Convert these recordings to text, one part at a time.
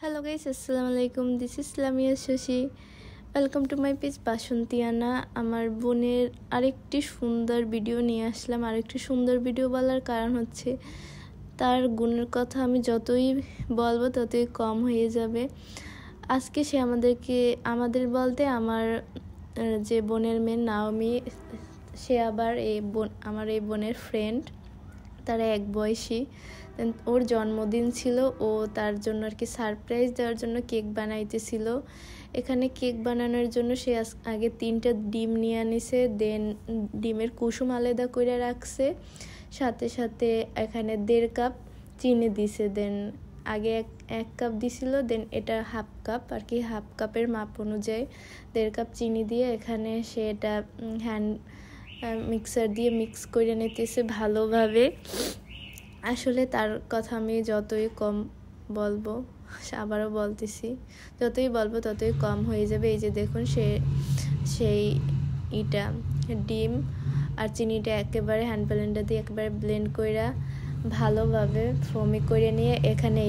Hello guys, আসসালামু আলাইকুম। This is Lamia Shashi. Welcome to my page Basanti Ana. আমার বোনের আরেকটি সুন্দর ভিডিও নিয়ে আসলাম। আরেকটি সুন্দর ভিডিও বলার কারণ হচ্ছে তার গুণের কথা আমি যতই বলবো ততই কম হয়ে যাবে। আজকে সে আমাদের বলতে আমার যে বোনের মেয়ে নাওমি, সে আবার আমার এই বোনের ফ্রেন্ড, তারা এক বয়সী। ওর জন্মদিন ছিল, ও তার জন্য আর কি সারপ্রাইজ দেওয়ার জন্য কেক বানাইতেছিল। এখানে কেক বানানোর জন্য সে আগে 3টা ডিম নিয়ে আনিছে, দেন ডিমের কুসুম আলাদা করে রাখছে, সাথে সাথে এখানে 1.5 কাপ চিনি দিছে। দেন আগে এক কাপ দিছিল, দেন এটা হাফ কাপ আর কি, হাফ কাপের মাপ অনুযায়ী 1.5 কাপ চিনি দিয়ে এখানে সে এটা হ্যান্ড মিক্সার দিয়ে মিক্স করে নিতেছে ভালোভাবে। আসলে তার কথা আমি যতই কম বলবো, আবারও বলতেছি, যতই বলবো ততই কম হয়ে যাবে। এই যে দেখুন, সেই ডিম আর চিনিটা একেবারে হ্যান্ড ব্লেন্ডার দিয়ে একেবারে ব্লেন্ড করে ভালোভাবে ফোমি করে নিয়ে এখানে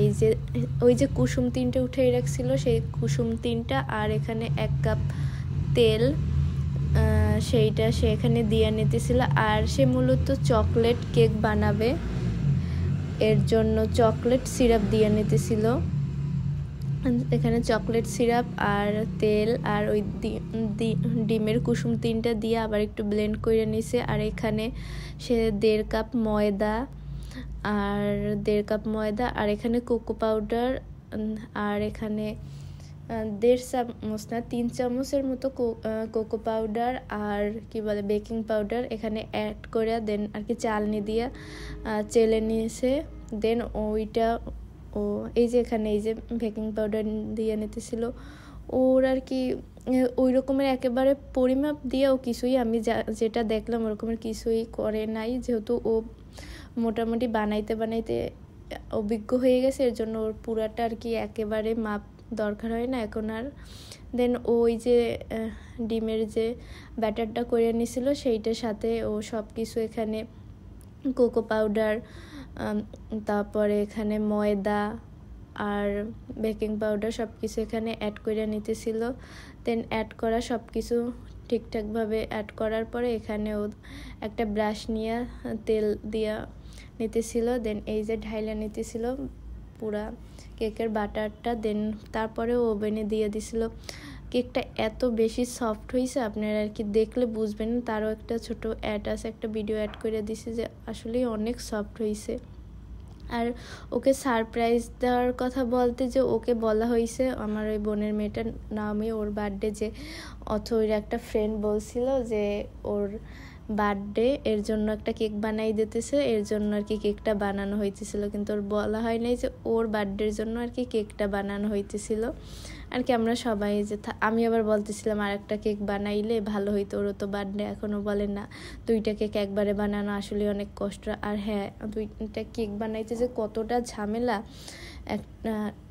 ওই যে কুসুম 3টে উঠে রাখছিল, সেই কুসুম 3টা আর এখানে 1 কাপ তেল, সেইটা সে এখানে দিয়ে নিতেছিল। আর সে মূলত চকলেট কেক বানাবে, এর জন্য চকলেট সিরাপ দিয়ে নিতেছিল। এখানে চকলেট সিরাপ আর তেল আর ওই ডিমের কুসুম 3টা দিয়ে আবার একটু ব্লেন্ড করে নিছে। আর এখানে সে 1.5 কাপ ময়দা আর এখানে কোকো পাউডার, আর এখানে 1.5 চামচ না 3 চামচের মতো কোকো পাউডার আর বেকিং পাউডার এখানে অ্যাড করে দেন আর কি চালনি দিয়ে চেলে নিয়েছে। দেন এই যে এখানে এই যে বেকিং পাউডার দিয়ে নিতেছিল। ওর আর কি ওই রকমের একেবারে পরিমাপ দিয়েও কিছুই, আমি যেটা দেখলাম ওরকমের কিছুই করে নাই, যেহেতু ও মোটামুটি বানাইতে অভিজ্ঞ হয়ে গেছে, এর জন্য ওর পুরাটা আর কি একেবারে মাপ দরকার হয় না এখন আর। দেন ওই যে ডিমের যে ব্যাটারটা করে নিছিল সেইটার সাথে ও সব কিছু এখানে কোকো পাউডার, তারপরে এখানে ময়দা আর বেকিং পাউডার সব কিছু এখানে অ্যাড করে নিতেছিল। দেন অ্যাড করা সব কিছু ঠিকঠাকভাবে অ্যাড করার পরে এখানে ও একটা ব্রাশ নিয়ে তেল দিয়া নিতেছিল। দেন এই যে ঢাইলা নিতেছিল পুরা কেকের বাটারটা। দেন তারপরে ওভেনে দিয়ে দিছিল। কেকটা এত বেশি সফট হয়েছে, আপনারা আর কি দেখলে বুঝবেন। তারও একটা ছোট একটা ভিডিও অ্যাড করে দিছি যে আসলে অনেক সফট হয়েছে। আর ওকে সারপ্রাইজ দেওয়ার কথা বলতে যে ওকে বলা হয়েছে, আমার ওই বোনের মেয়েটার নামই ওর বার্থডে, যে ওর একটা ফ্রেন্ড বলছিল যে ওর বার্থডে, এর জন্য একটা কেক বানাই দিতেছে, এর জন্য আর কি কেকটা বানানো হইতেছিল। কিন্তু ওর বলা হয় নাই যে ওর বার্থডের জন্য আর কি কেকটা বানানো হইতেছিল আর কি। আমরা সবাই যে আমি আবার বলতেছিলাম আর একটা কেক বানাইলে ভালো হইতো, ওরও তো বার্থডে। এখনও বলে না 2টা কেক একবারে বানানো আসলে অনেক কষ্ট। আর হ্যাঁ, 2টা কেক বানাইতে যে কতটা ঝামেলা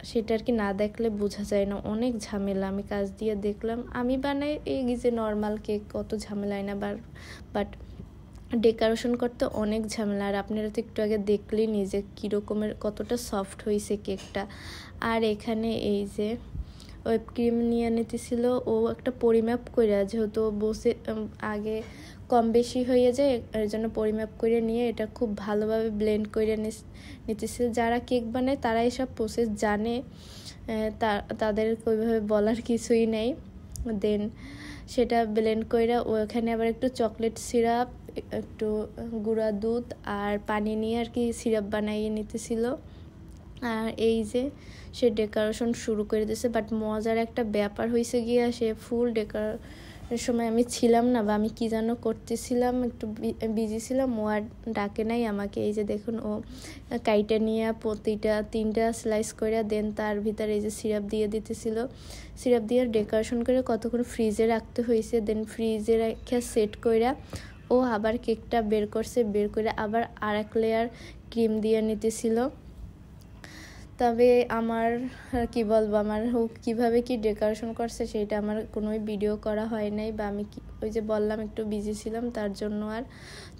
সেটা আর কি না দেখলে বোঝা যায় না, অনেক ঝামেলা। আমি কাজ দিয়ে দেখলাম, আমি বানাই এই যে নর্মাল কেক, কত ঝামেলায় না, বাট ডেকোরেশন করতে অনেক ঝামেলা। আর আপনারা তো একটু আগে দেখলেই নিজে কীরকমের কতটা সফট হয়েছে কেকটা। আর এখানে এই যে হুইপ ক্রিম নিয়ে নিতেছিল ও একটা পরিমাপ করে, যেহেতু বসে আগে কম বেশি হয়ে যায়, এর জন্য পরিমাপ করে নিয়ে এটা খুব ভালোভাবে ব্লেন্ড করে নিতেছিল। যারা কেক বানায় তারা এসব প্রসেস জানে, তাদের ওইভাবে বলার কিছুই নেই। দেন সেটা ব্লেন্ড করে ও এখানে আবার একটু চকলেট সিরাপ, একটু গুঁড়া দুধ আর পানি নিয়ে আর কি সিরাপ বানাইয়ে নিতেছিল। আর এই যে সে ডেকোরেশন শুরু করে দিয়েছে। বাট মজার একটা ব্যাপার হয়েছে গিয়া, সে ফুল ডেকোরেশনের সময় আমি ছিলাম না, বা আমি কী যেন করতেছিলাম, একটু বিজি ছিলাম, ও আর ডাকে নাই আমাকে। এই যে দেখুন, ও কাইটা নিয়ে প্রতিটা 3টা স্লাইস করে দেন তার ভিতরে এই যে সিরাপ দিয়ে দিতেছিল। সিরাপ দিয়ে ডেকোরেশন করে কতক্ষণ ফ্রিজে রাখতে হয়েছে। দেন ফ্রিজে রেখে সেট করে ও আবার কেকটা বের করে আবার আর এক লেয়ার ক্রিম দিয়ে নিতেছিল। তবে আমার কি বলবো, আমার কিভাবে কি ডেকোরেশন করছে সেটা আমার কোনো ভিডিও করা হয় নাই, বা আমি ওই যে বললাম একটু বিজি ছিলাম তার জন্য। আর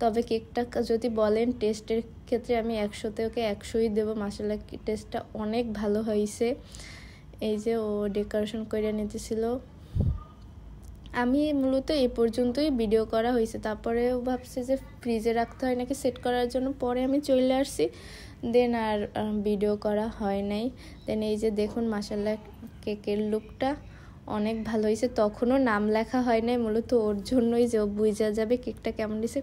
তবে কেকটা যদি বলেন টেস্টের ক্ষেত্রে আমি 100 তে ওকে 100ই দেবো। মাশাআল্লাহ টেস্টটা অনেক ভালো হয়েছে। এই যে ও ডেকোরেশন করে নিতেছিল। আমি মূলত এই পর্যন্তই ভিডিও করা হয়েছে, তারপরে ভাবছি যে ফ্রিজে রাখতে হয় নাকি সেট করার জন্য, পরে আমি চলে আসছি, দেন আর ভিডিও করা হয় নাই। দেন এই যে দেখুন মাশাআল্লাহ কেকের লুকটা অনেক ভালো হয়েছে। তখনও নাম লেখা হয় নাই, মূলত ওর জন্যই যে ও বুঝা যাবে কেকটা কেমন দিয়েছে।